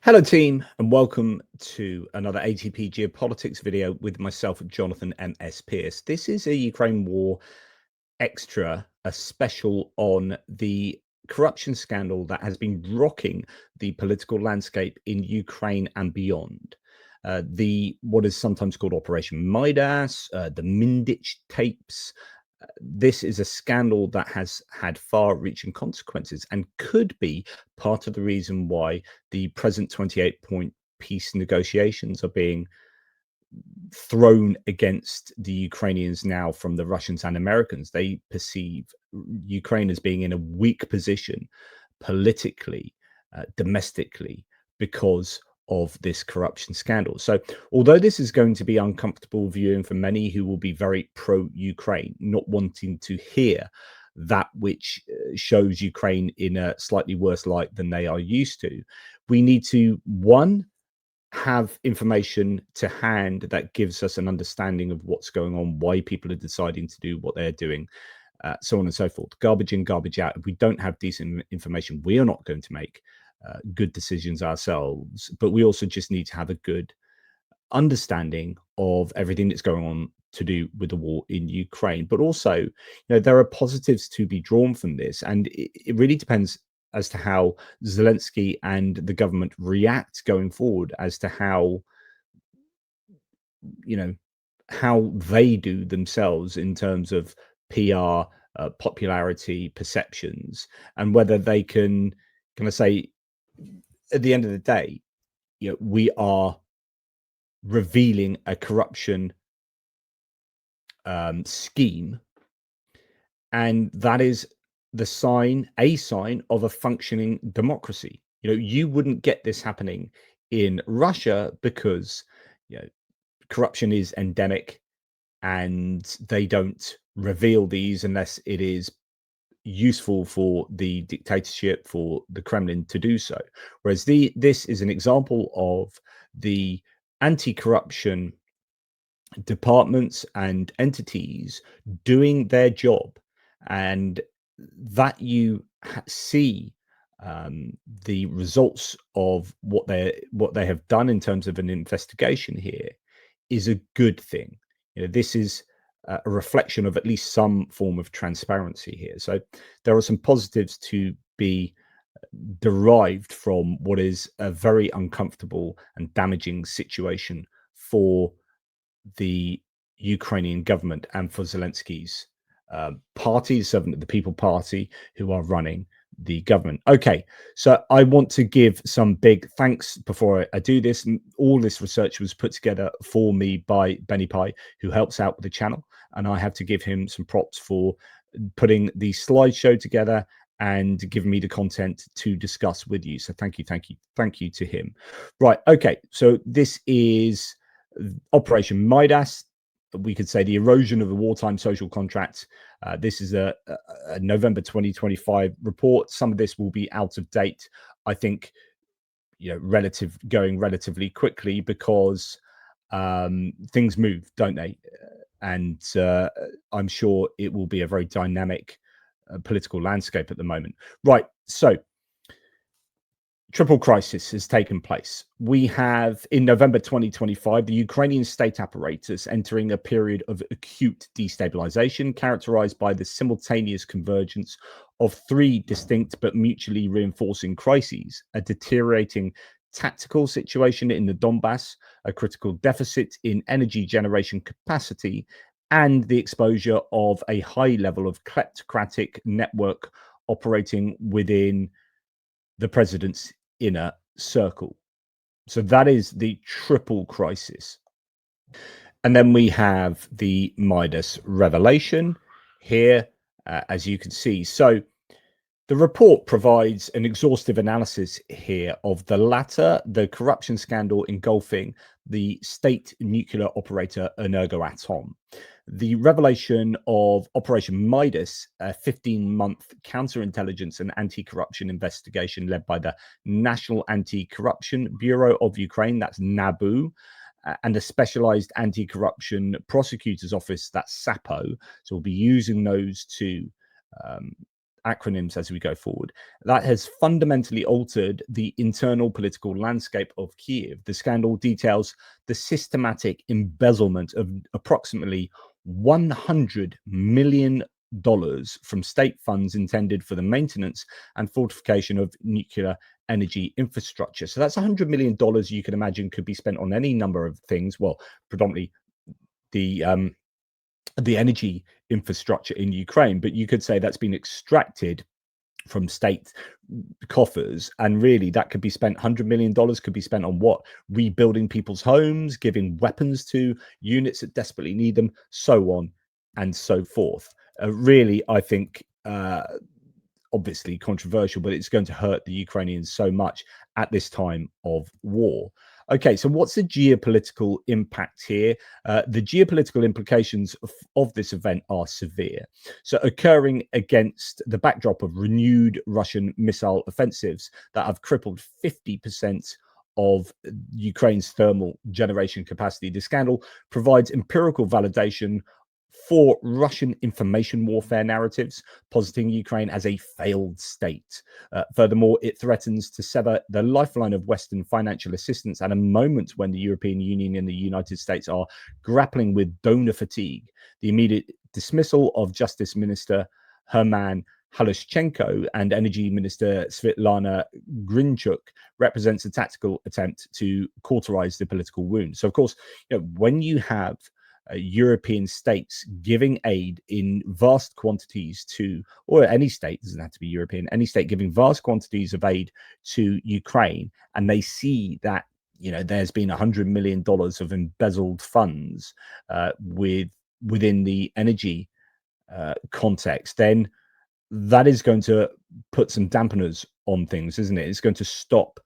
Hello team and welcome to another ATP Geopolitics video with myself, Jonathan M.S. Pierce. This is a Ukraine war extra, a special on the corruption scandal that has been rocking the political landscape in Ukraine and beyond. What is sometimes called Operation Midas, the Mindich tapes. This is a scandal that has had far-reaching consequences and could be part of the reason why the present 28-point peace negotiations are being thrown against the Ukrainians now from the Russians and Americans. They perceive Ukraine as being in a weak position politically, domestically, because of this corruption scandal. So although this is going to be uncomfortable viewing for many who will be very pro-Ukraine, not wanting to hear that which shows Ukraine in a slightly worse light than they are used to, we need to, one, have information to hand that gives us an understanding of what's going on, why people are deciding to do what they're doing, so on and so forth. Garbage in, garbage out. If we don't have decent information, we are not going to make good decisions ourselves, but we also just need to have a good understanding of everything that's going on to do with the war in Ukraine. But also, there are positives to be drawn from this, and it really depends as to how Zelensky and the government react going forward, as to how how they do themselves in terms of PR, popularity, perceptions, and whether they can I say, at the end of the day, we are revealing a corruption scheme, and that is a sign of a functioning democracy. You wouldn't get this happening in Russia because corruption is endemic, and they don't reveal these unless it is useful for the dictatorship, for the Kremlin to do so. Whereas this is an example of the anti-corruption departments and entities doing their job, and that you see the results of what they have done in terms of an investigation here is a good thing. This is a reflection of at least some form of transparency here. So there are some positives to be derived from what is a very uncomfortable and damaging situation for the Ukrainian government and for Zelensky's party, the People Party, who are running the government. Okay, so I want to give some big thanks before I do this. All this research was put together for me by Benny Pie, who helps out with the channel, and I have to give him some props for putting the slideshow together and giving me the content to discuss with you. So thank you to him. Right, okay, so this is Operation Midas. We could say the erosion of the wartime social contract. This is a November 2025 report. Some of this will be out of date, I think, going relatively quickly, because things move, don't they? And I'm sure it will be a very dynamic political landscape at the moment. Right, so triple crisis has taken place. We have, in November 2025, the Ukrainian state apparatus entering a period of acute destabilization, characterized by the simultaneous convergence of three distinct but mutually reinforcing crises: a deteriorating tactical situation in the Donbass, a critical deficit in energy generation capacity, and the exposure of a high level of kleptocratic network operating within the president's inner circle. So that is the triple crisis. And then we have the Midas revelation here, as you can see. So the report provides an exhaustive analysis here of the latter, the corruption scandal engulfing the state nuclear operator Energoatom. The revelation of Operation Midas, a 15-month counterintelligence and anti-corruption investigation led by the National Anti-Corruption Bureau of Ukraine, that's NABU, and a specialized anti-corruption prosecutor's office, that's SAPO. So we'll be using those to acronyms as we go forward. That has fundamentally altered the internal political landscape of Kiev. The scandal details the systematic embezzlement of approximately $100 million from state funds intended for the maintenance and fortification of nuclear energy infrastructure. So that's $100 million you can imagine could be spent on any number of things. Well, predominantly the energy infrastructure in Ukraine, but you could say that's been extracted from state coffers, and really that could be spent. $100 million could be spent on what? Rebuilding people's homes, giving weapons to units that desperately need them, so on and so forth. Really, I think obviously controversial, but it's going to hurt the Ukrainians so much at this time of war. Okay, so what's the geopolitical impact here? The geopolitical implications of this event are severe. So occurring against the backdrop of renewed Russian missile offensives that have crippled 50% of Ukraine's thermal generation capacity, the scandal provides empirical validation for Russian information warfare narratives, positing Ukraine as a failed state. Furthermore, it threatens to sever the lifeline of Western financial assistance at a moment when the European Union and the United States are grappling with donor fatigue. The immediate dismissal of Justice Minister Herman Halushchenko and Energy Minister Svitlana Grynchuk represents a tactical attempt to cauterize the political wound. So, of course, when you have European states giving aid in vast quantities to, or any state, doesn't have to be European, any state giving vast quantities of aid to Ukraine, and they see that there's been $100 million of embezzled funds within the energy context, then that is going to put some dampeners on things, isn't it? It's going to stop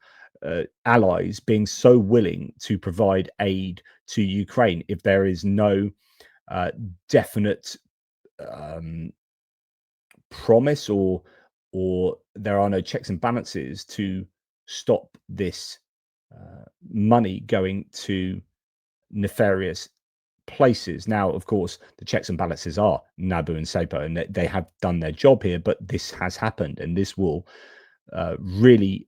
allies being so willing to provide aid to Ukraine if there is no definite promise or there are no checks and balances to stop this money going to nefarious places. Now, of course, the checks and balances are NABU and SEPA, and they have done their job here, but this has happened, and this will really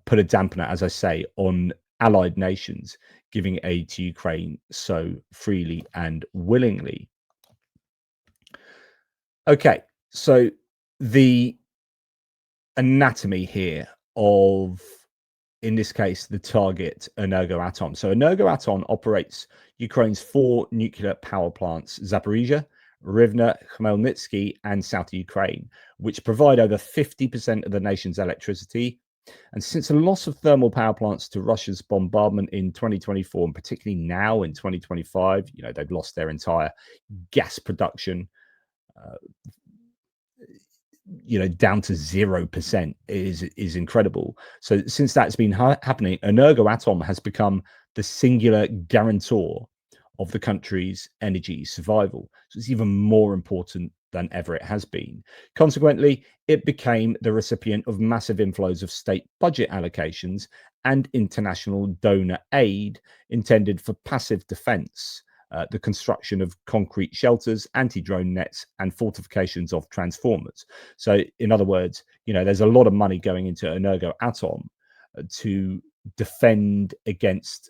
put a dampener, as I say, on allied nations giving aid to Ukraine so freely and willingly. Okay, so the anatomy here of, in this case, the target Energoatom. So Energoatom operates Ukraine's 4 nuclear power plants, Zaporizhia, Rivne, Khmelnytsky, and South Ukraine, which provide over 50% of the nation's electricity. And since the loss of thermal power plants to Russia's bombardment in 2024, and particularly now in 2025, they've lost their entire gas production, down to 0% is incredible. So since that's been happening, Energoatom has become the singular guarantor of the country's energy survival. So it's even more important than ever it has been. Consequently, it became the recipient of massive inflows of state budget allocations and international donor aid intended for passive defense, the construction of concrete shelters, anti-drone nets, and fortifications of transformers. So, in other words, there's a lot of money going into Energoatom to defend against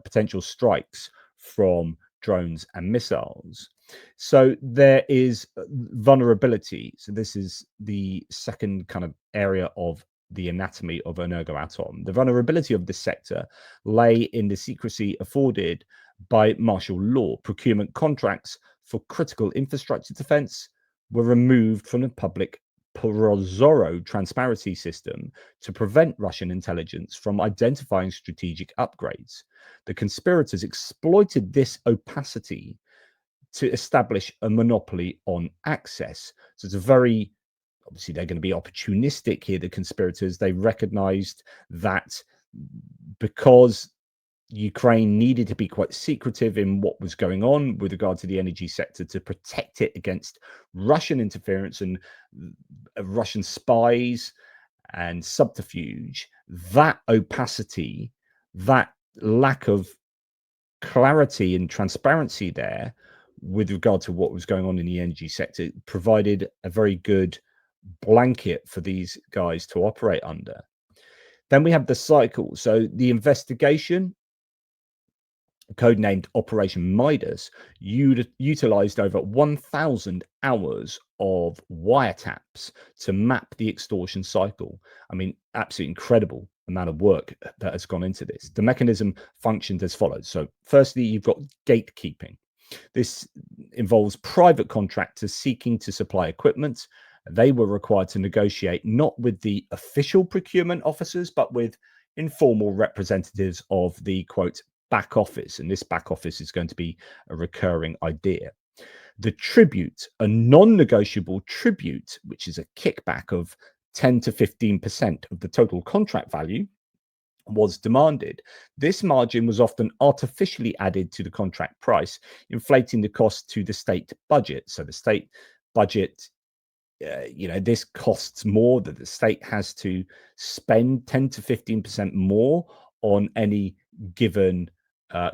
potential strikes from drones and missiles. So there is vulnerability. So this is the second kind of area of the anatomy of Energoatom. The vulnerability of this sector lay in the secrecy afforded by martial law. Procurement contracts for critical infrastructure defense were removed from the public Prozoro transparency system to prevent Russian intelligence from identifying strategic upgrades. The conspirators exploited this opacity to establish a monopoly on access. So it's obviously they're going to be opportunistic here, the conspirators. They recognized that because Ukraine needed to be quite secretive in what was going on with regard to the energy sector to protect it against Russian interference and Russian spies and subterfuge, that opacity, that lack of clarity and transparency there with regard to what was going on in the energy sector. It provided a very good blanket for these guys to operate under. Then we have the cycle. So the investigation, codenamed Operation Midas, utilized over 1,000 hours of wiretaps to map the extortion cycle. I mean, absolutely incredible amount of work that has gone into this. The mechanism functioned as follows. So firstly, you've got gatekeeping. This involves private contractors seeking to supply equipment. They were required to negotiate not with the official procurement officers, but with informal representatives of the, quote, back office. And this back office is going to be a recurring idea. The tribute, a non-negotiable tribute, which is a kickback of 10 to 15% of the total contract value, was demanded. This margin was often artificially added to the contract price, inflating the cost to the state budget. So the state budget, this costs more, that the state has to spend 10 to 15% more on any given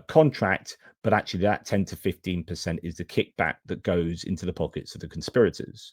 contract, but actually that 10 to 15% is the kickback that goes into the pockets of the conspirators.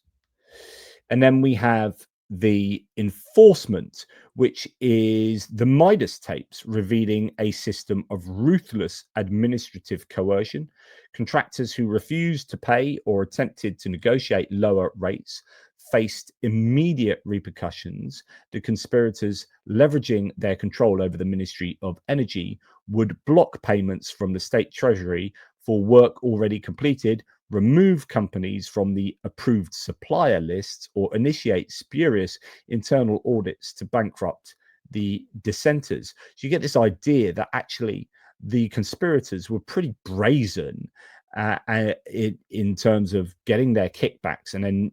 And then we have the enforcement, which is the Midas tapes, revealing a system of ruthless administrative coercion. Contractors who refused to pay or attempted to negotiate lower rates faced immediate repercussions. The conspirators, leveraging their control over the Ministry of Energy, would block payments from the state treasury for work already completed, remove companies from the approved supplier lists, or initiate spurious internal audits to bankrupt the dissenters. So you get this idea that actually the conspirators were pretty brazen in terms of getting their kickbacks and then,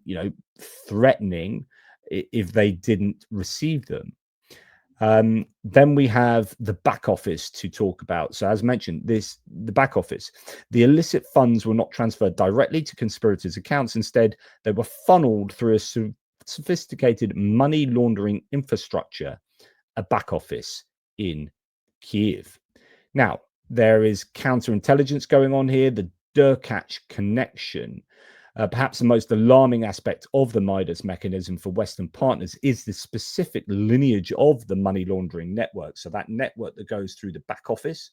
threatening if they didn't receive them. Then we have the back office to talk about. So as mentioned, the back office, the illicit funds were not transferred directly to conspirators' accounts. Instead, they were funneled through a sophisticated money laundering infrastructure, a back office in Kyiv. Now, there is counterintelligence going on here, the Derkach connection. Perhaps the most alarming aspect of the Midas mechanism for Western partners is the specific lineage of the money laundering network. So that network that goes through the back office.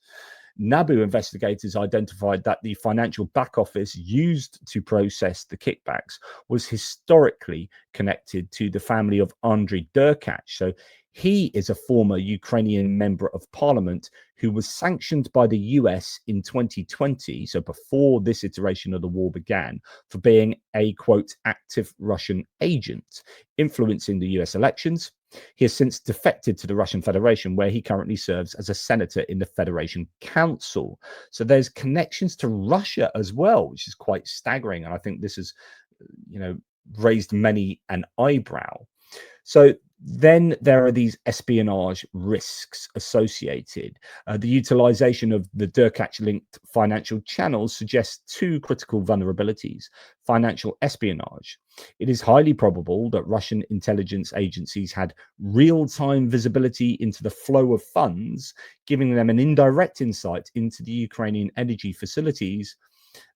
NABU investigators identified that the financial back office used to process the kickbacks was historically connected to the family of Andriy Derkach. So he is a former Ukrainian member of parliament who was sanctioned by the US in 2020, so before this iteration of the war began, for being a, quote, active Russian agent, influencing the US elections. He has since defected to the Russian Federation, where he currently serves as a senator in the Federation Council. So there's connections to Russia as well, which is quite staggering. And I think this has, raised many an eyebrow. So then there are these espionage risks associated. The utilization of the Derkach-linked financial channels suggests two critical vulnerabilities: financial espionage. It is highly probable that Russian intelligence agencies had real-time visibility into the flow of funds, giving them an indirect insight into the Ukrainian energy facilities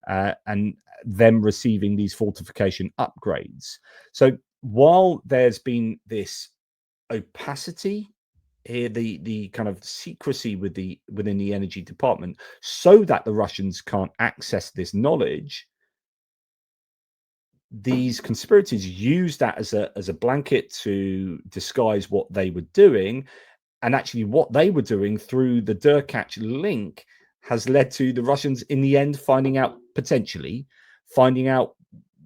and them receiving these fortification upgrades. So while there's been this opacity here, the kind of secrecy within the energy department, so that the Russians can't access this knowledge, these conspirators use that as a blanket to disguise what they were doing. And actually what they were doing through the Derkach link has led to the Russians in the end potentially finding out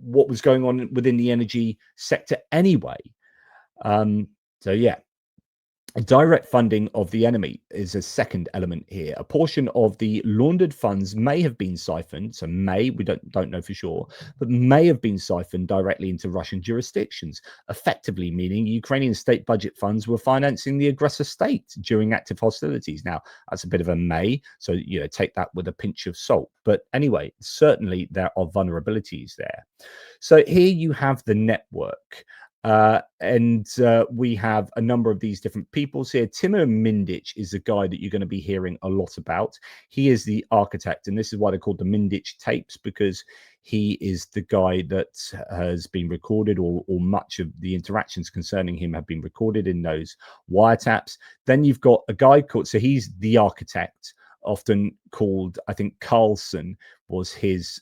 what was going on within the energy sector anyway. So yeah, direct funding of the enemy is a second element here. A portion of the laundered funds may have been siphoned, so we don't know for sure, but may have been siphoned directly into Russian jurisdictions, effectively meaning Ukrainian state budget funds were financing the aggressor state during active hostilities. Now, that's a bit of a may, so take that with a pinch of salt. But anyway, certainly there are vulnerabilities there. So here you have the network. We have a number of these different peoples here. Timur Mindich is the guy that you're going to be hearing a lot about. He is the architect, and this is why they're called the Mindich tapes, because he is the guy that has been recorded, or much of the interactions concerning him have been recorded in those wiretaps. Then you've got a guy called, so he's the architect, often called, I think Carlson was his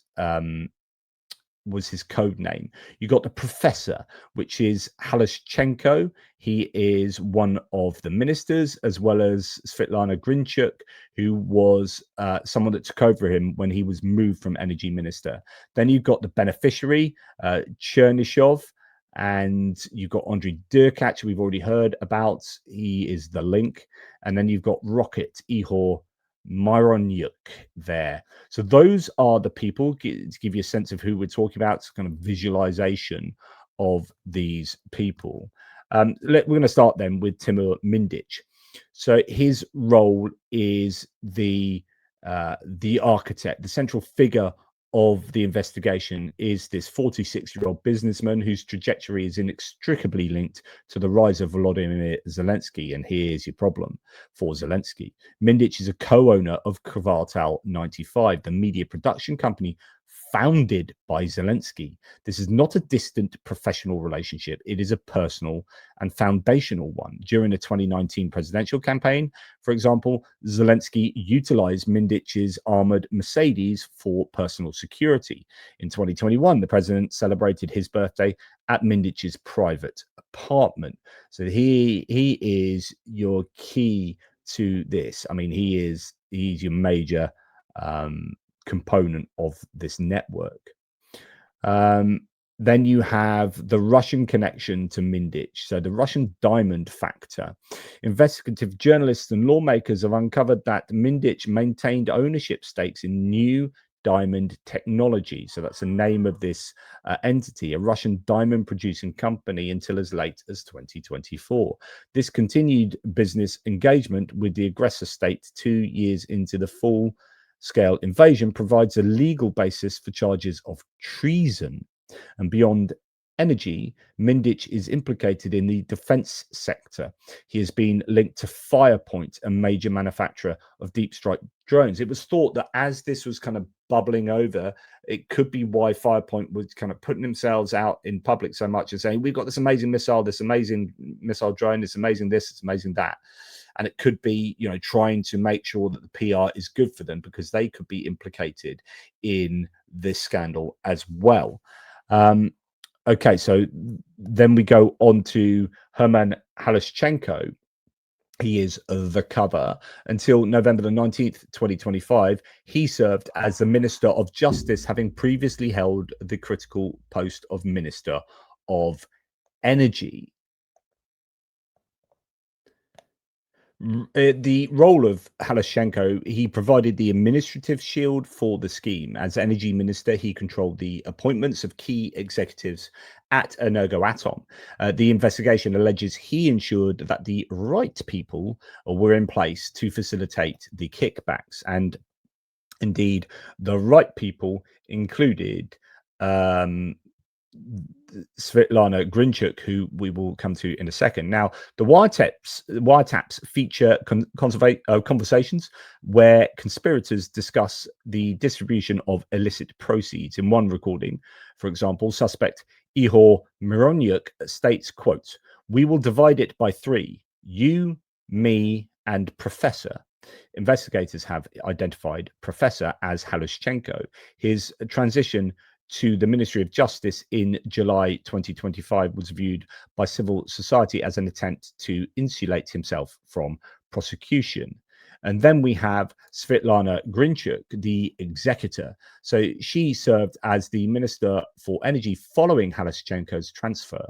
code name. You got the professor, which is Halashchenko. He is one of the ministers, as well as Svitlana Grynchuk, who was someone that took over him when he was moved from energy minister. Then you've got the beneficiary, Chernyshov, and you've got Andrei Derkach, we've already heard about. He is the link. And then you've got Rocket Ihor Myronyuk there. So those are the people, to give you a sense of who we're talking about. It's kind of visualization of these people. We're going to start then with Timur Mindich. So his role is the architect, the central figure of the investigation is this 46-year-old businessman whose trajectory is inextricably linked to the rise of Volodymyr Zelensky. And here's your problem for Zelensky. Mindich is a co-owner of Kvartal 95, the media production company founded by Zelensky. This is not a distant professional relationship. It is a personal and foundational one. During the 2019 presidential campaign, for example, Zelensky utilized Mindich's armored Mercedes for personal security. In 2021, the president celebrated his birthday at Mindich's private apartment. So he is your key to this. I mean, he's your major component of this network. Then you have the Russian connection to Mindich, so the Russian diamond factor. Investigative journalists and lawmakers have uncovered that Mindich maintained ownership stakes in new diamond technology. So that's the name of this entity, a Russian diamond producing company, until as late as 2024. This continued business engagement with the aggressor state 2 years into the full-scale invasion provides a legal basis for charges of treason. And beyond energy, Mindich is implicated in the defense sector. He has been linked to Firepoint, a major manufacturer of deep strike drones. It was thought that as this was kind of bubbling over, it could be why Firepoint was kind of putting themselves out in public so much and saying, we've got this amazing missile drone, this amazing this, it's amazing that. And it could be, trying to make sure that the PR is good for them, because they could be implicated in this scandal as well. Okay, so then we go on to Herman Halashchenko. He is the cover. Until November the 19th, 2025, he served as the Minister of Justice, having previously held the critical post of Minister of Energy. The role of Halashchenko, he provided the administrative shield for the scheme. As energy minister, he controlled the appointments of key executives at Energoatom. The investigation alleges he ensured that the right people were in place to facilitate the kickbacks. And indeed, the right people included Svitlana Grynchuk, who we will come to in a second. Now, the wiretaps feature conversations where conspirators discuss the distribution of illicit proceeds. In one recording, for example, suspect Ihor Myronyuk states, quote, "We will divide it by 3, you, me, and Professor." Investigators have identified Professor as Halashchenko. His transition to the Ministry of Justice in July 2025 was viewed by civil society as an attempt to insulate himself from prosecution. And then we have Svitlana Grynchuk, the executor. So she served as the Minister for Energy following Halashchenko's transfer.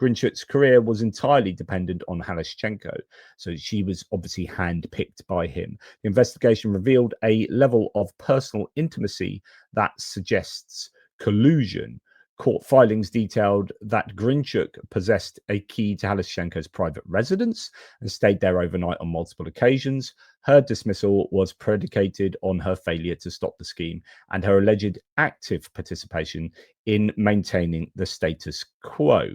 Grynchuk's career was entirely dependent on Halashchenko, so she was obviously handpicked by him. The investigation revealed a level of personal intimacy that suggests collusion. Court filings detailed that Grynchuk possessed a key to Halashchenko's private residence and stayed there overnight on multiple occasions. Her dismissal was predicated on her failure to stop the scheme and her alleged active participation in maintaining the status quo.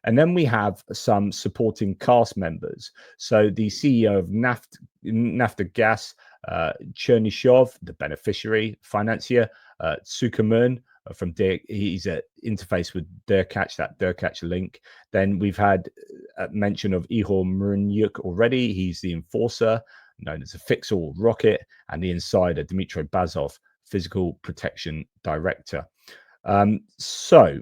And then we have some supporting cast members. So the CEO of Naftogaz, Chernyshov, the beneficiary, financier, Tsukumun from he's an interface with Derkach, that Derkach link. Then we've had mention of Ihor Murnyuk already. He's the enforcer, known as a fix-all rocket, and the insider, Dmitry Bazov, physical protection director. So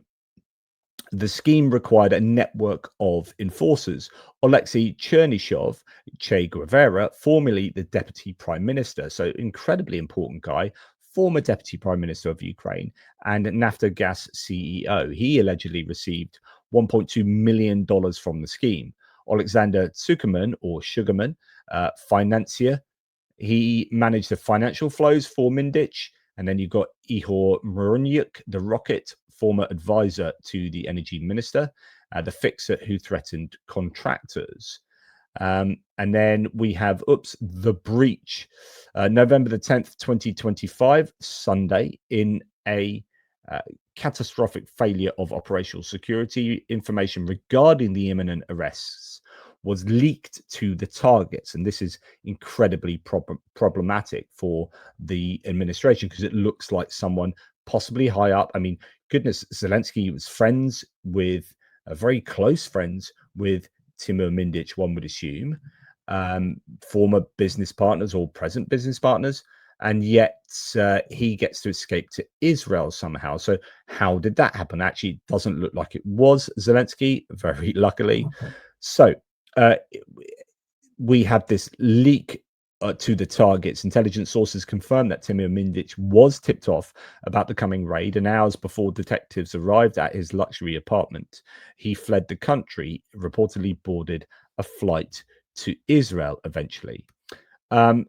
the scheme required a network of enforcers. Alexei Chernyshov, Che Guevara, formerly the deputy prime minister, so incredibly important guy, former deputy prime minister of Ukraine, and Naftogaz CEO. He allegedly received $1.2 million from the scheme. Alexander Tsukuman, or Sugarman, financier, he managed the financial flows for Mindich. And then you've got Ihor Murnyuk, the rocket, former advisor to the energy minister, the fixer who threatened contractors. And then we have, the breach. November the 10th, 2025, Sunday, in a catastrophic failure of operational security, information regarding the imminent arrests was leaked to the targets. And this is incredibly problematic for the administration because it looks like someone possibly high up. I mean, goodness, Zelensky was friends with, very close friends with Timur Mindich, one would assume, former business partners or present business partners. And yet he gets to escape to Israel somehow. So how did that happen? Actually, it doesn't look like it was Zelensky, very luckily. So we have this leak to the targets. Intelligence sources confirmed that Timur Mindich was tipped off about the coming raid, and hours before detectives arrived at his luxury apartment, he fled the country, reportedly boarded a flight to Israel eventually.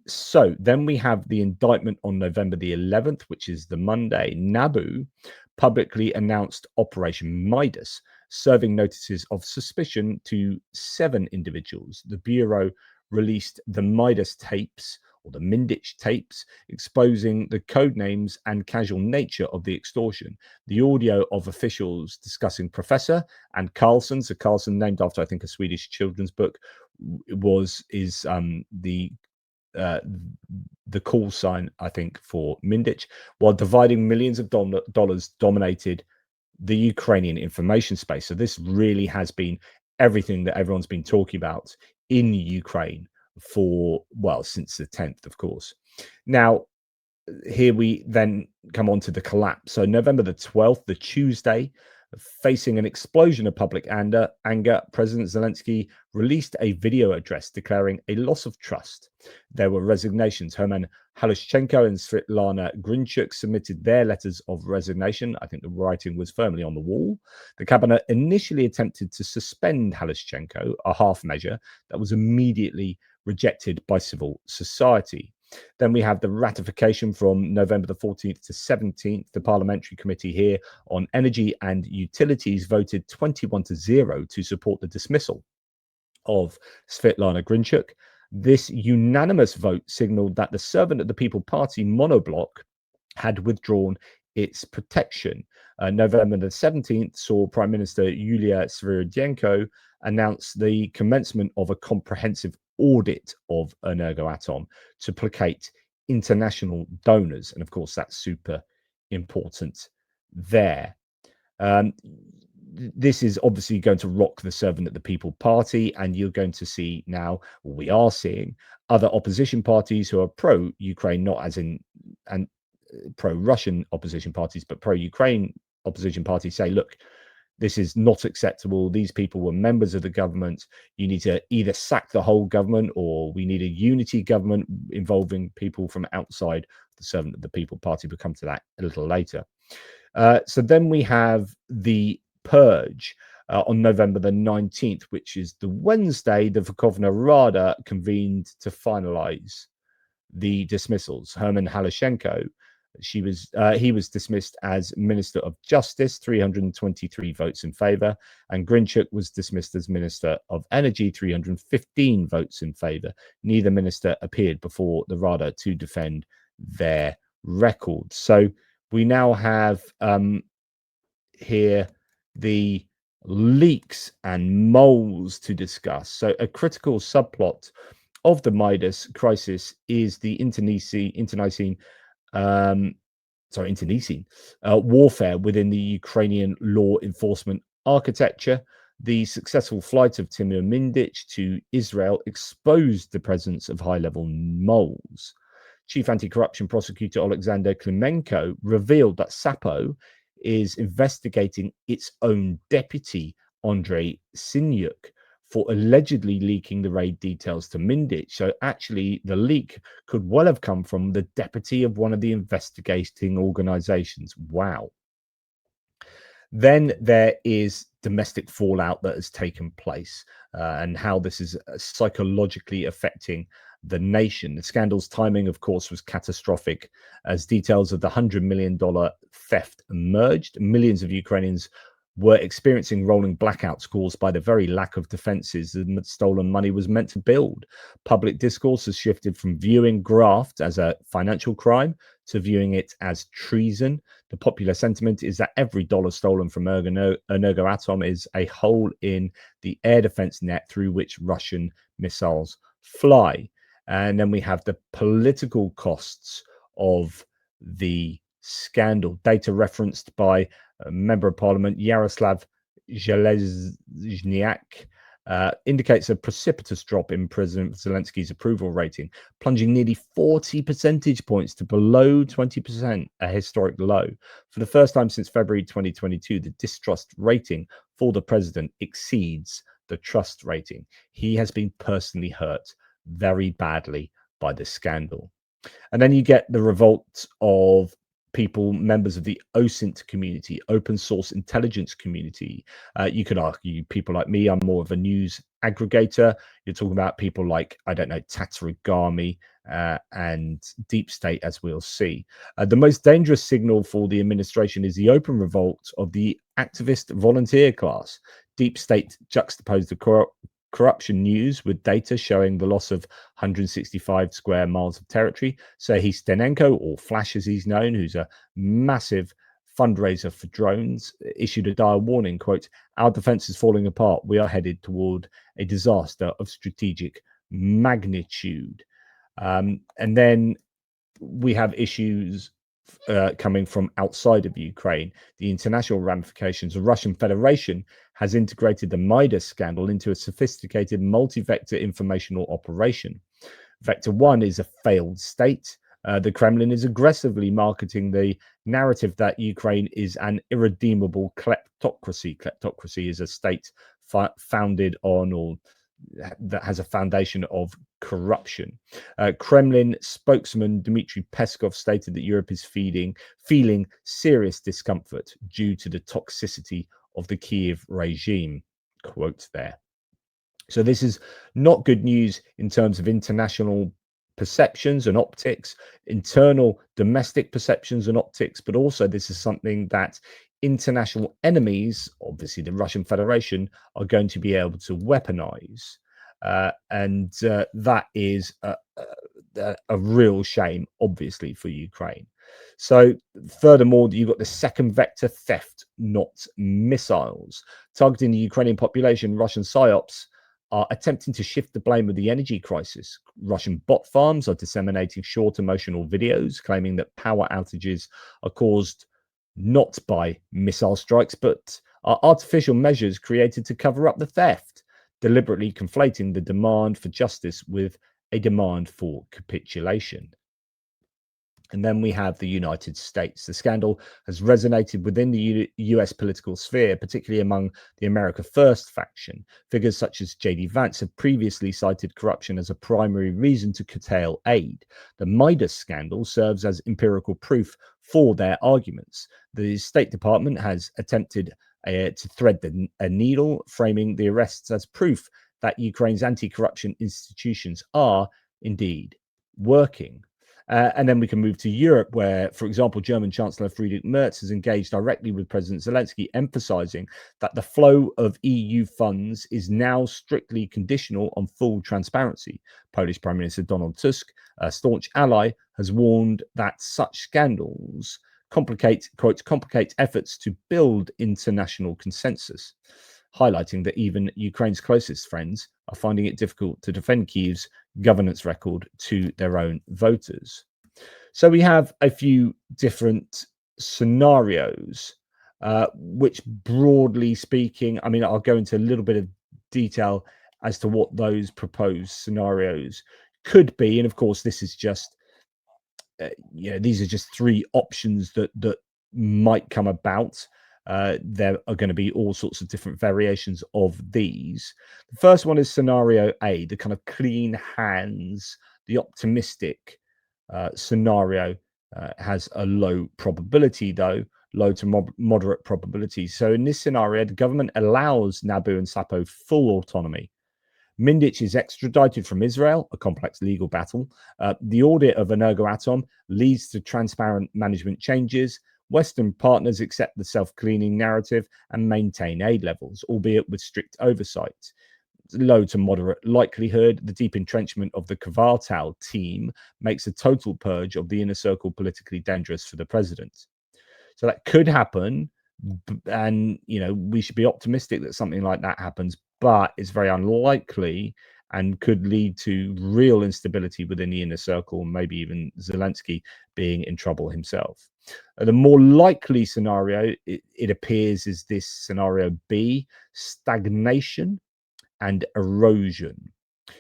So then we have the indictment on November the 11th, which is the Monday. NABU publicly announced Operation Midas, serving notices of suspicion to 7 individuals. The Bureau released the Midas tapes, or the Mindich tapes, exposing the code names and casual nature of the extortion. The audio of officials discussing Professor and Carlson, so Carlson, named after, I think, a Swedish children's book, is the call sign, I think, for Mindich, while dividing millions of dollars dominated the Ukrainian information space. So this really has been everything that everyone's been talking about in Ukraine for, well, since the 10th, of course. Now, here we then come on to the collapse. So November the 12th, the Tuesday, facing an explosion of public anger, President Zelensky released a video address declaring a loss of trust. There were resignations. Herman Halushchenko and Svitlana Grynchuk submitted their letters of resignation. I think the writing was firmly on the wall. The cabinet initially attempted to suspend Halushchenko, a half measure that was immediately rejected by civil society. Then we have the ratification from November the 14th to 17th. The Parliamentary Committee here on Energy and Utilities voted 21-0 to support the dismissal of Svitlana Grynchuk. This unanimous vote signaled that the Servant of the People Party monobloc had withdrawn its protection. November the 17th saw Prime Minister Yulia Sviridenko announce the commencement of a comprehensive audit of Energoatom to placate international donors. And of course, that's super important there. This is obviously going to rock the Servant of the People Party, and you're going to see now, or we are seeing, other opposition parties who are pro-Ukraine, not as in and pro-Russian opposition parties, but pro-Ukraine opposition parties say, look, this is not acceptable. These people were members of the government. You need to either sack the whole government, or we need a unity government involving people from outside the Servant of the People Party. We'll come to that a little later. So then we have the purge on November the 19th, which is the Wednesday. The Verkhovna Rada convened to finalize the dismissals. Herman Halushenko, he was dismissed as Minister of Justice, 323 votes in favor, and Grynchuk was dismissed as Minister of Energy, 315 votes in favor. Neither minister appeared before the Rada to defend their records. So we now have here the leaks and moles to discuss. So a critical subplot of the Midas crisis is the um, internecine warfare within the Ukrainian law enforcement architecture. The successful flight of Timur Mindich to Israel exposed the presence of high-level moles. Chief anti-corruption prosecutor Alexander Klimenko revealed that SAPO is investigating its own deputy, Andrei Sinyuk, for allegedly leaking the raid details to Mindich. So actually, the leak could well have come from the deputy of one of the investigating organizations. Wow. Then there is domestic fallout that has taken place and how this is psychologically affecting the nation. The scandal's timing, of course, was catastrophic as details of the $100 million theft emerged. Millions of Ukrainians were experiencing rolling blackouts caused by the very lack of defenses that stolen money was meant to build. Public discourse has shifted from viewing graft as a financial crime to viewing it as treason. The popular sentiment is that every dollar stolen from Energoatom is a hole in the air defense net through which Russian missiles fly. And then we have the political costs of the scandal. Data referenced by Member of Parliament Yaroslav Zelensky indicates a precipitous drop in President Zelensky's approval rating, plunging nearly 40 percentage points to below 20%, a historic low. For the first time since February 2022, the distrust rating for the president exceeds the trust rating. He has been personally hurt very badly by this scandal. And then you get the revolt of people, members of the OSINT community, open source intelligence community. You could argue people like me, I'm more of a news aggregator. You're talking about people like, I don't know, Tatarigami and Deep State, as we'll see. The most dangerous signal for the administration is the open revolt of the activist volunteer class. Deep State juxtaposed the corruption news with data showing the loss of 165 square miles of territory. Serhiy Stenenko, or Flash as he's known, who's a massive fundraiser for drones, issued a dire warning, quote, "Our defense is falling apart. We are headed toward a disaster of strategic magnitude." And then we have issues coming from outside of Ukraine. The international ramifications. The Russian Federation has integrated the Midas scandal into a sophisticated multi-vector informational operation. Vector 1 is a failed state. The Kremlin is aggressively marketing the narrative that Ukraine is an irredeemable kleptocracy. Kleptocracy is a state founded on, or that has a foundation of, corruption. Kremlin spokesman Dmitry Peskov stated that Europe is feeling serious discomfort due to the toxicity of the Kiev regime. Quote there. So this is not good news in terms of international perceptions and optics, internal domestic perceptions and optics, but also this is something that international enemies, obviously the Russian Federation, are going to be able to weaponize. And that is a real shame, obviously, for Ukraine. So furthermore, you've got the second vector, theft, not missiles. Targeting the Ukrainian population, Russian psyops are attempting to shift the blame of the energy crisis. Russian bot farms are disseminating short emotional videos claiming that power outages are caused not by missile strikes, but are artificial measures created to cover up the theft, deliberately conflating the demand for justice with a demand for capitulation. And then we have the United States. The scandal has resonated within the US political sphere, particularly among the America First faction. Figures such as J.D. Vance have previously cited corruption as a primary reason to curtail aid. The Midas scandal serves as empirical proof for their arguments. The State Department has attempted to thread a needle, framing the arrests as proof that Ukraine's anti-corruption institutions are indeed working. And then we can move to Europe, where, for example, German Chancellor Friedrich Merz has engaged directly with President Zelensky, emphasizing that the flow of EU funds is now strictly conditional on full transparency. Polish Prime Minister Donald Tusk, a staunch ally, has warned that such scandals complicate efforts to build international consensus. highlighting that even Ukraine's closest friends are finding it difficult to defend Kyiv's governance record to their own voters. So we have a few different scenarios, which broadly speaking, I mean, I'll go into a little bit of detail as to what those proposed scenarios could be. And of course, this is just, these are just three options that might come about. There are going to be all sorts of different variations of these. The first one is scenario A, the kind of clean hands, the optimistic scenario. Has a low probability, though, low to moderate probability. So in this scenario, the government allows Nabu and Sapo full autonomy. Mindich is extradited from Israel, a complex legal battle. The audit of Energoatom leads to transparent management changes. Western partners accept the self-cleaning narrative and maintain aid levels, albeit with strict oversight. Low to moderate likelihood. The deep entrenchment of the Kvartal team makes a total purge of the inner circle politically dangerous for the president. So that could happen, and we should be optimistic that something like that happens, but it's very unlikely and could lead to real instability within the inner circle, maybe even Zelensky being in trouble himself. The more likely scenario, it appears, is this scenario B, stagnation and erosion.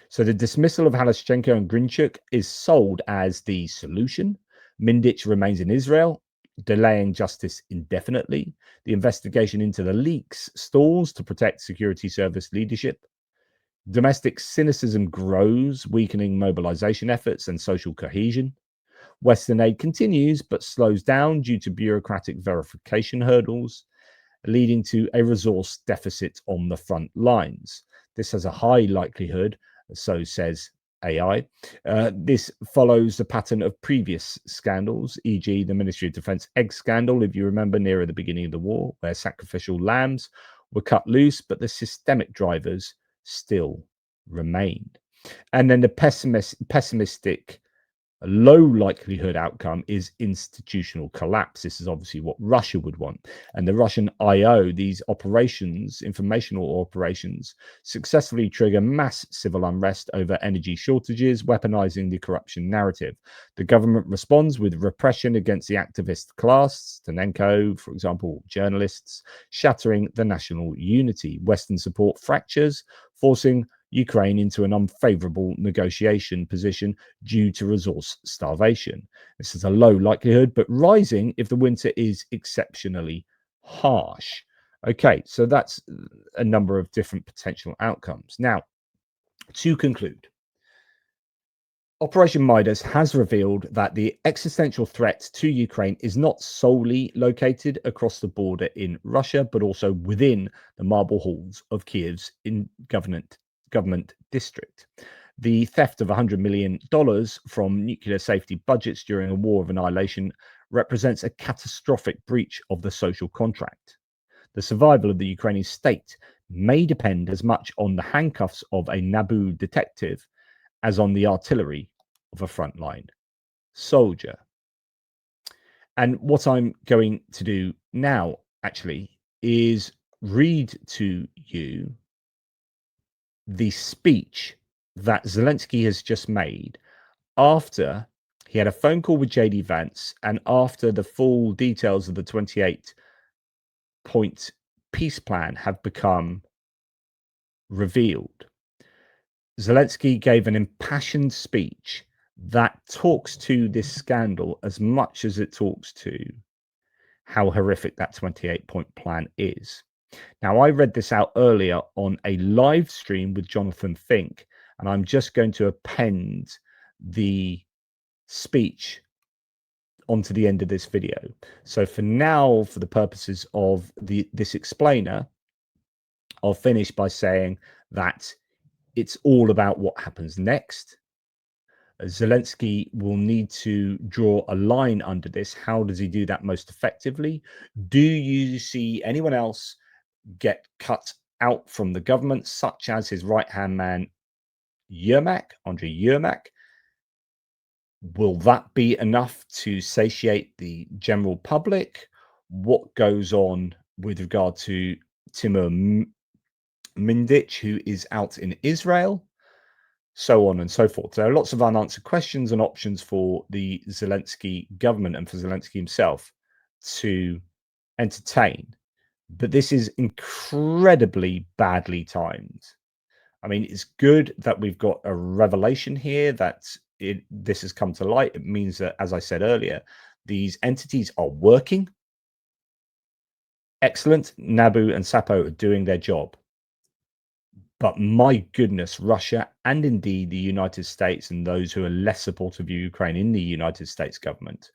So the dismissal of Halushchenko and Grynchuk is sold as the solution. Mindich remains in Israel, delaying justice indefinitely. The investigation into the leaks stalls to protect security service leadership. Domestic cynicism grows, weakening mobilization efforts and social cohesion. Western aid continues, but slows down due to bureaucratic verification hurdles, leading to a resource deficit on the front lines. This has a high likelihood, so says AI. This follows the pattern of previous scandals, e.g. the Ministry of Defense egg scandal, if you remember, nearer the beginning of the war, where sacrificial lambs were cut loose, but the systemic drivers still remained. And then the pessimistic low likelihood outcome is institutional collapse. This is obviously what Russia would want. And the Russian IO, these operations, informational operations, successfully trigger mass civil unrest over energy shortages, weaponizing the corruption narrative. The government responds with repression against the activist class, Stenenko, for example, journalists, shattering the national unity. Western support fractures, forcing Ukraine into an unfavorable negotiation position due to resource starvation. This is a low likelihood, but rising if the winter is exceptionally harsh. Okay, so that's a number of different potential outcomes. Now, to conclude, Operation Midas has revealed that the existential threat to Ukraine is not solely located across the border in Russia, but also within the marble halls of Kiev's government district. The theft of $100 million from nuclear safety budgets during a war of annihilation represents a catastrophic breach of the social contract. The survival of the Ukrainian state may depend as much on the handcuffs of a Nabu detective as on the artillery of a frontline soldier. And what I'm going to do now, actually, is read to you the speech that Zelensky has just made after he had a phone call with JD Vance and after the full details of the 28-point peace plan have become revealed. Zelensky gave an impassioned speech that talks to this scandal as much as it talks to how horrific that 28-point plan is. Now, I read this out earlier on a live stream with Jonathan Fink, and I'm just going to append the speech onto the end of this video. So for now, for the purposes of this explainer, I'll finish by saying that it's all about what happens next. Zelensky will need to draw a line under this. How does he do that most effectively? Do you see anyone else get cut out from the government, such as his right-hand man, Andriy Yermak? Will that be enough to satiate the general public? What goes on with regard to Timur Mindich, who is out in Israel, so on and so forth. There are lots of unanswered questions and options for the Zelensky government and for Zelensky himself to entertain. But this is incredibly badly timed. I mean, it's good that we've got a revelation here that this has come to light. It means that, as I said earlier, these entities are working. Excellent. Nabu and Sapo are doing their job. But my goodness, Russia and indeed the United States and those who are less supportive of Ukraine in the United States government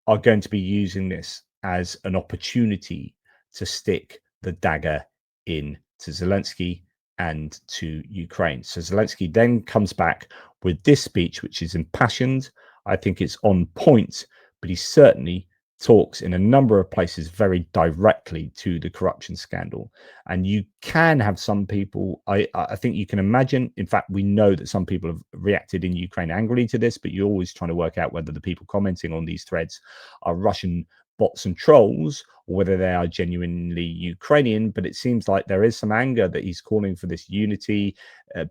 are going to be using this as an opportunity to stick the dagger in to Zelensky and to Ukraine. So Zelensky then comes back with this speech, which is impassioned. I think it's on point, but he certainly talks in a number of places very directly to the corruption scandal. And you can have some people, I think you can imagine, in fact, we know that some people have reacted in Ukraine angrily to this, but you're always trying to work out whether the people commenting on these threads are Russian bots and trolls or whether they are genuinely Ukrainian. But it seems like there is some anger that he's calling for this unity,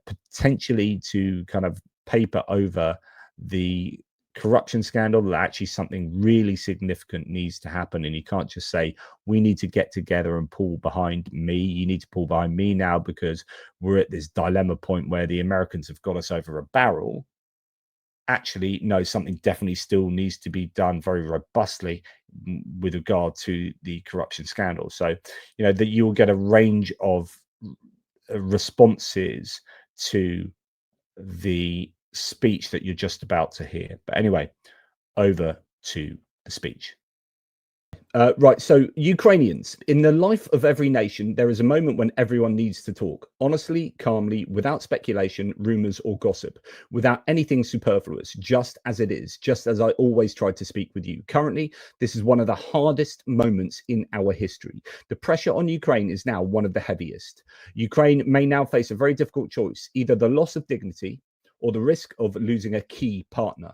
potentially to kind of paper over the corruption scandal, that actually something really significant needs to happen. And you can't just say, we need to get together and pull behind me. You need to pull behind me now because we're at this dilemma point where the Americans have got us over a barrel. Actually, no, something definitely still needs to be done very robustly with regard to the corruption scandal. So, you know, that you'll get a range of responses to the speech that you're just about to hear. But anyway, over to the speech. Right, so Ukrainians, in the life of every nation, there is a moment when everyone needs to talk honestly, calmly, without speculation, rumors, or gossip, without anything superfluous, just as it is, just as I always try to speak with you. Currently, this is one of the hardest moments in our history. The pressure on Ukraine is now one of the heaviest. Ukraine may now face a very difficult choice, either the loss of dignity or the risk of losing a key partner,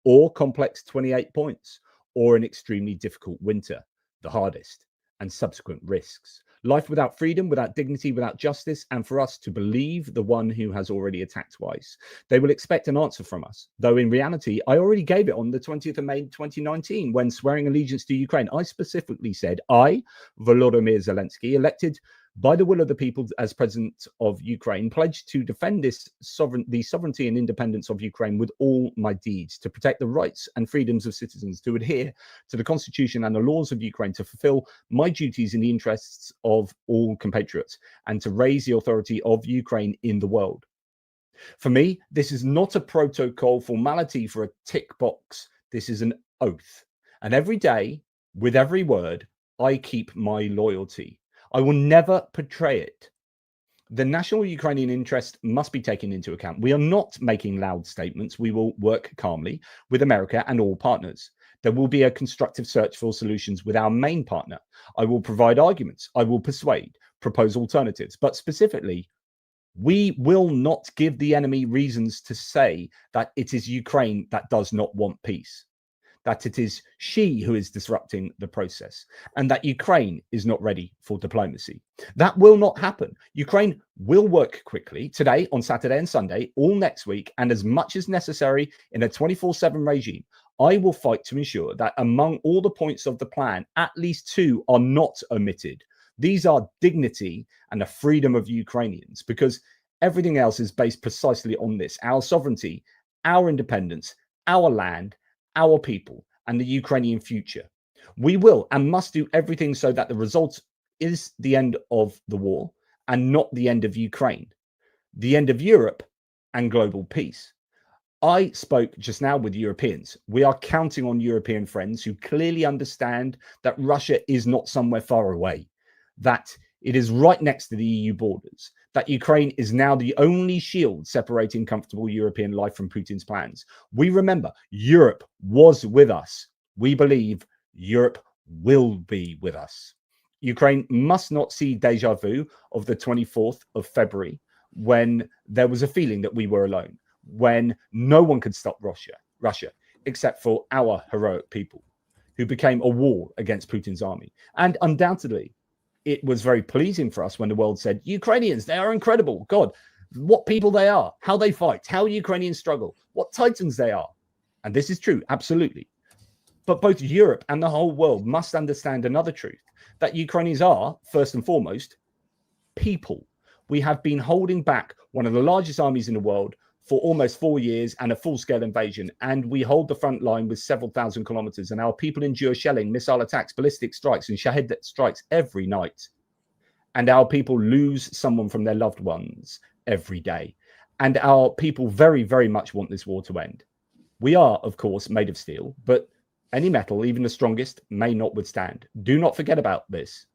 or complex 28 points, or an extremely difficult winter, the hardest, and subsequent risks. Life without freedom, without dignity, without justice, and for us to believe the one who has already attacked twice. They will expect an answer from us, though in reality, I already gave it on the 20th of May 2019 when swearing allegiance to Ukraine. I specifically said, I, Volodymyr Zelensky, elected by the will of the people as president of Ukraine, pledged to defend the sovereignty and independence of Ukraine with all my deeds, to protect the rights and freedoms of citizens, to adhere to the constitution and the laws of Ukraine, to fulfill my duties in the interests of all compatriots, and to raise the authority of Ukraine in the world. For me, this is not a protocol formality for a tick box. This is an oath. And every day, with every word, I keep my loyalty. I will never betray it. The national Ukrainian interest must be taken into account. We are not making loud statements. We will work calmly with America and all partners. There will be a constructive search for solutions with our main partner. I will provide arguments. I will persuade, propose alternatives. But specifically, we will not give the enemy reasons to say that it is Ukraine that does not want peace, that it is she who is disrupting the process, and that Ukraine is not ready for diplomacy. That will not happen. Ukraine will work quickly today, on Saturday and Sunday, all next week, and as much as necessary in a 24/7 regime. I will fight to ensure that among all the points of the plan, at least two are not omitted. These are dignity and the freedom of Ukrainians, because everything else is based precisely on this: our sovereignty, our independence, our land, our people, and the Ukrainian future. We will and must do everything so that the result is the end of the war and not the end of Ukraine, the end of Europe and global peace. I spoke just now with Europeans. We are counting on European friends who clearly understand that Russia is not somewhere far away, that it is right next to the EU borders, that Ukraine is now the only shield separating comfortable European life from Putin's plans. We remember Europe was with us. We believe Europe will be with us. Ukraine must not see deja vu of the 24th of February, when there was a feeling that we were alone, when no one could stop Russia, except for our heroic people, who became a wall against Putin's army. And undoubtedly, it was very pleasing for us when the world said, Ukrainians, they are incredible. God, what people they are, how they fight, how Ukrainians struggle, what titans they are. And this is true, absolutely. But both Europe and the whole world must understand another truth, that Ukrainians are, first and foremost, people. We have been holding back one of the largest armies in the world for almost 4 years and a full-scale invasion, and we hold the front line with several thousand kilometers, and our people endure shelling, missile attacks, ballistic strikes, and Shahed strikes every night. And our people lose someone from their loved ones every day. And our people very, very much want this war to end. We are, of course, made of steel, but any metal, even the strongest, may not withstand. Do not forget about this.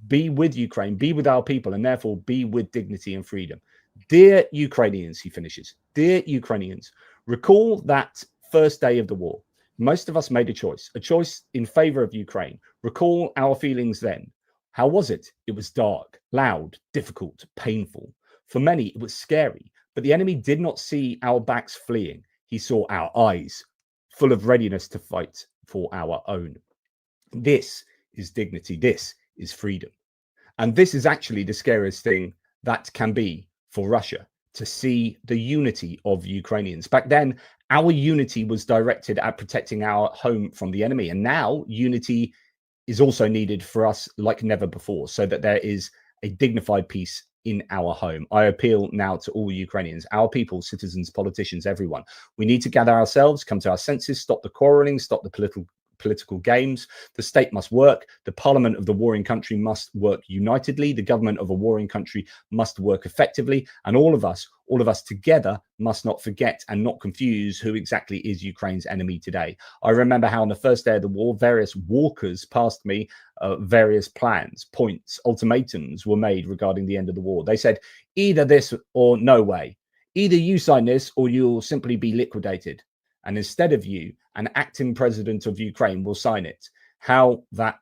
Be with Ukraine, be with our people, and therefore be with dignity and freedom. Dear Ukrainians, he finishes, dear Ukrainians, recall that first day of the war. Most of us made a choice in favor of Ukraine. Recall our feelings then. How was it? It was dark, loud, difficult, painful. For many, it was scary, but the enemy did not see our backs fleeing. He saw our eyes, full of readiness to fight for our own. This is dignity. This is freedom. And this is actually the scariest thing that can be for Russia, to see the unity of Ukrainians. Back then, our unity was directed at protecting our home from the enemy. And now unity is also needed for us like never before, so that there is a dignified peace in our home. I appeal now to all Ukrainians, our people, citizens, politicians, everyone. We need to gather ourselves, come to our senses, stop the quarreling, stop the political games. The state must work. The parliament of the warring country must work unitedly. The government of a warring country must work effectively. And all of us together must not forget and not confuse who exactly is Ukraine's enemy today. I remember how on the first day of the war, various walkers passed me, various plans, points, ultimatums were made regarding the end of the war. They said, either this or no way. Either you sign this or you'll simply be liquidated. And instead of you, an acting president of Ukraine will sign it. How that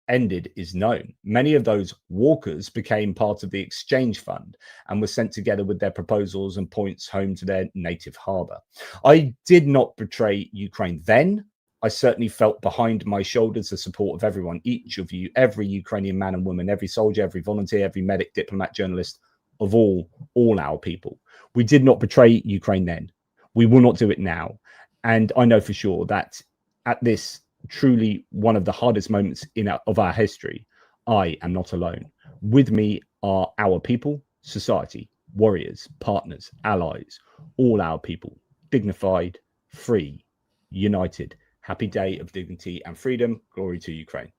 ended is known. Many of those walkers became part of the exchange fund and were sent together with their proposals and points home to their native harbor. I did not betray Ukraine then. I certainly felt behind my shoulders the support of everyone, each of you, every Ukrainian man and woman, every soldier, every volunteer, every medic, diplomat, journalist, of all our people. We did not betray Ukraine then. We will not do it now. And I know for sure that at this truly one of the hardest moments of our history, I am not alone. With me are our people, society, warriors, partners, allies, all our people, dignified, free, united. Happy day of dignity and freedom. Glory to Ukraine.